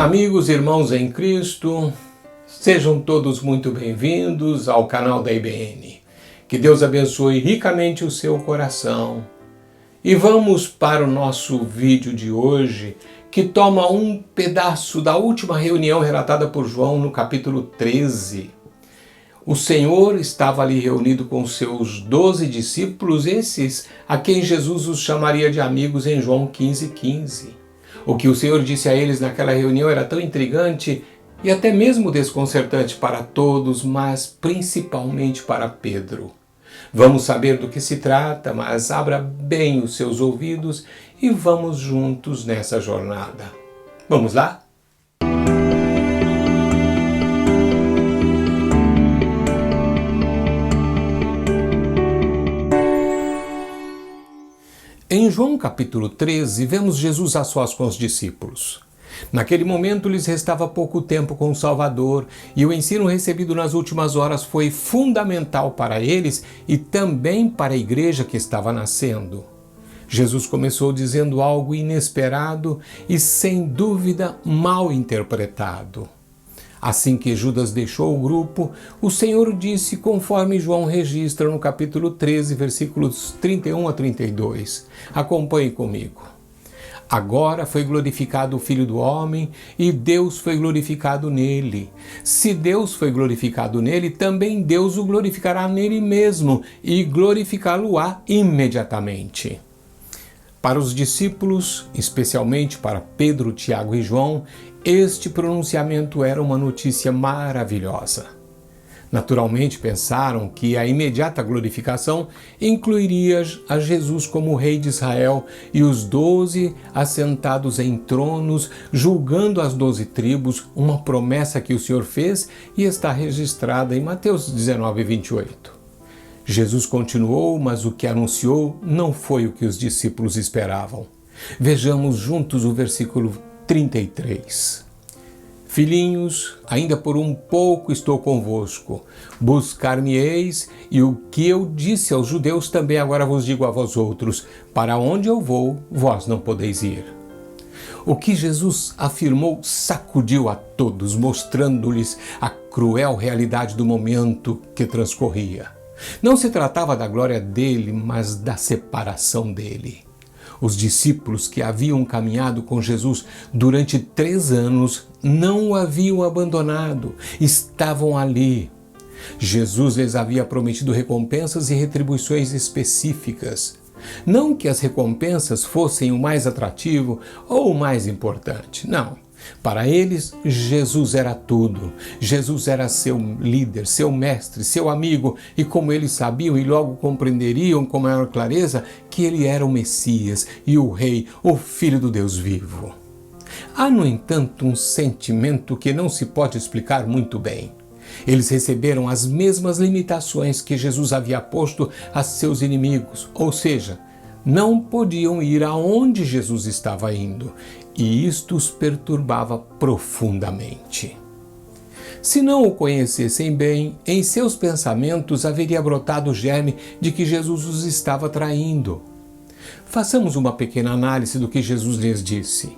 Amigos, irmãos em Cristo, sejam todos muito bem-vindos ao canal da IBN. Que Deus abençoe ricamente o seu coração. E vamos para o nosso vídeo de hoje, que toma um pedaço da última reunião relatada por João no capítulo 13. O Senhor estava ali reunido com seus 12 discípulos, esses a quem Jesus os chamaria de amigos em João 15:15. O que o Senhor disse a eles naquela reunião era tão intrigante e até mesmo desconcertante para todos, mas principalmente para Pedro. Vamos saber do que se trata, mas abra bem os seus ouvidos e vamos juntos nessa jornada. Vamos lá? Em João capítulo 13, vemos Jesus a sós com os discípulos. Naquele momento lhes restava pouco tempo com o Salvador e o ensino recebido nas últimas horas foi fundamental para eles e também para a igreja que estava nascendo. Jesus começou dizendo algo inesperado e, sem dúvida, mal interpretado. Assim que Judas deixou o grupo, o Senhor disse, conforme João registra no capítulo 13, versículos 31 a 32. Acompanhe comigo. Agora foi glorificado o Filho do Homem e Deus foi glorificado nele. Se Deus foi glorificado nele, também Deus o glorificará nele mesmo e glorificá-lo-á imediatamente. Para os discípulos, especialmente para Pedro, Tiago e João, este pronunciamento era uma notícia maravilhosa. Naturalmente pensaram que a imediata glorificação incluiria a Jesus como rei de Israel e os 12 assentados em tronos, julgando as 12 tribos, uma promessa que o Senhor fez e está registrada em Mateus 19:28. Jesus continuou, mas o que anunciou não foi o que os discípulos esperavam. Vejamos juntos o versículo 33. Filhinhos, ainda por um pouco estou convosco. Buscar-me-eis, e o que eu disse aos judeus também agora vos digo a vós outros: para onde eu vou, vós não podeis ir. O que Jesus afirmou sacudiu a todos, mostrando-lhes a cruel realidade do momento que transcorria. Não se tratava da glória dele, mas da separação dele. Os discípulos que haviam caminhado com Jesus durante 3 anos não o haviam abandonado, estavam ali. Jesus lhes havia prometido recompensas e retribuições específicas. Não que as recompensas fossem o mais atrativo ou o mais importante, não. Para eles, Jesus era tudo. Jesus era seu líder, seu mestre, seu amigo, e como eles sabiam e logo compreenderiam com maior clareza que ele era o Messias e o Rei, o Filho do Deus vivo. Há, no entanto, um sentimento que não se pode explicar muito bem. Eles receberam as mesmas limitações que Jesus havia posto a seus inimigos, ou seja, não podiam ir aonde Jesus estava indo, e isto os perturbava profundamente. Se não o conhecessem bem, em seus pensamentos haveria brotado o germe de que Jesus os estava traindo. Façamos uma pequena análise do que Jesus lhes disse.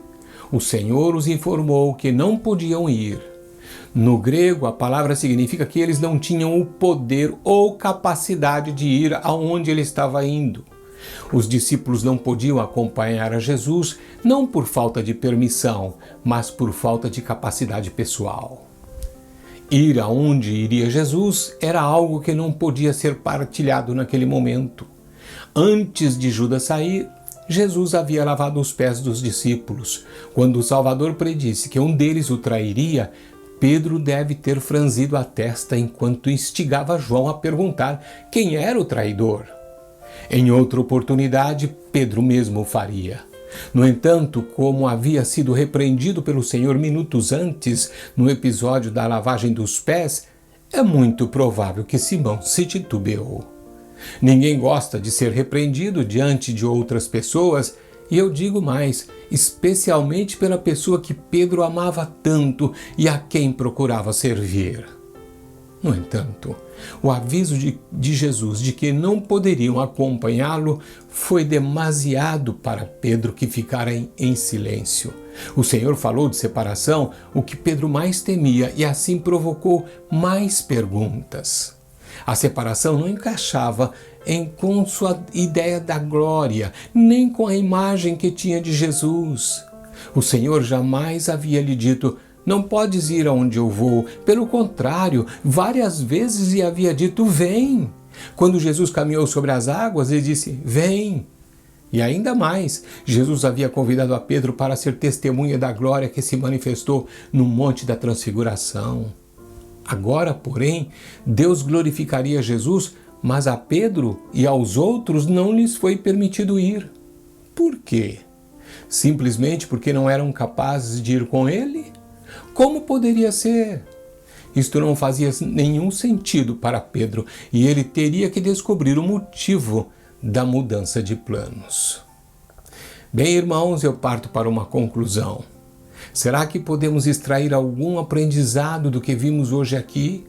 O Senhor os informou que não podiam ir. No grego, a palavra significa que eles não tinham o poder ou capacidade de ir aonde ele estava indo. Os discípulos não podiam acompanhar a Jesus, não por falta de permissão, mas por falta de capacidade pessoal. Ir aonde iria Jesus era algo que não podia ser partilhado naquele momento. Antes de Judas sair, Jesus havia lavado os pés dos discípulos. Quando o Salvador predisse que um deles o trairia, Pedro deve ter franzido a testa enquanto instigava João a perguntar quem era o traidor. Em outra oportunidade, Pedro mesmo o faria. No entanto, como havia sido repreendido pelo Senhor minutos antes, no episódio da lavagem dos pés, é muito provável que Simão se titubeou. Ninguém gosta de ser repreendido diante de outras pessoas, e eu digo mais, especialmente pela pessoa que Pedro amava tanto e a quem procurava servir. No entanto, o aviso de Jesus de que não poderiam acompanhá-lo foi demasiado para Pedro, que ficara em silêncio. O Senhor falou de separação, o que Pedro mais temia, e assim provocou mais perguntas. A separação não encaixava com sua ideia da glória, nem com a imagem que tinha de Jesus. O Senhor jamais havia lhe dito: não podes ir aonde eu vou. Pelo contrário, várias vezes lhe havia dito: vem. Quando Jesus caminhou sobre as águas, ele disse: vem. E ainda mais, Jesus havia convidado a Pedro para ser testemunha da glória que se manifestou no Monte da Transfiguração. Agora, porém, Deus glorificaria Jesus, mas a Pedro e aos outros não lhes foi permitido ir. Por quê? Simplesmente porque não eram capazes de ir com ele? Como poderia ser? Isto não fazia nenhum sentido para Pedro e ele teria que descobrir o motivo da mudança de planos. Bem, irmãos, eu parto para uma conclusão. Será que podemos extrair algum aprendizado do que vimos hoje aqui?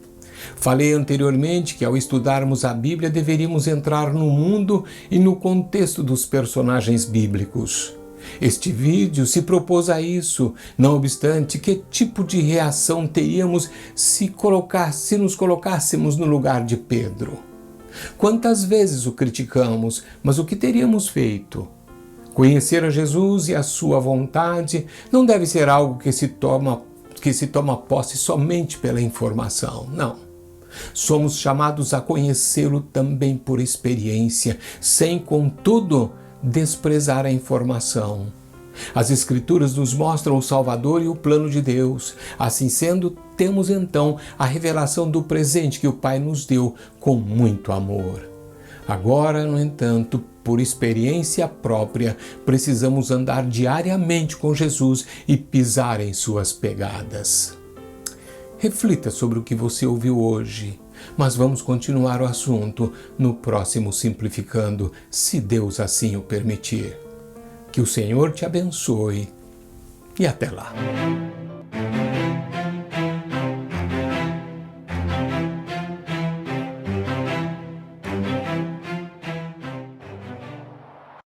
Falei anteriormente que ao estudarmos a Bíblia deveríamos entrar no mundo e no contexto dos personagens bíblicos. Este vídeo se propôs a isso, não obstante, que tipo de reação teríamos se nos colocássemos no lugar de Pedro? Quantas vezes o criticamos, mas o que teríamos feito? Conhecer a Jesus e a sua vontade não deve ser algo que se toma posse somente pela informação, não. Somos chamados a conhecê-lo também por experiência, sem, contudo, desprezar a informação. As Escrituras nos mostram o Salvador e o plano de Deus. Assim sendo, temos então a revelação do presente que o Pai nos deu com muito amor. Agora, no entanto, por experiência própria, precisamos andar diariamente com Jesus e pisar em suas pegadas. Reflita sobre o que você ouviu hoje, mas vamos continuar o assunto no próximo Simplificando, se Deus assim o permitir. Que o Senhor te abençoe e até lá.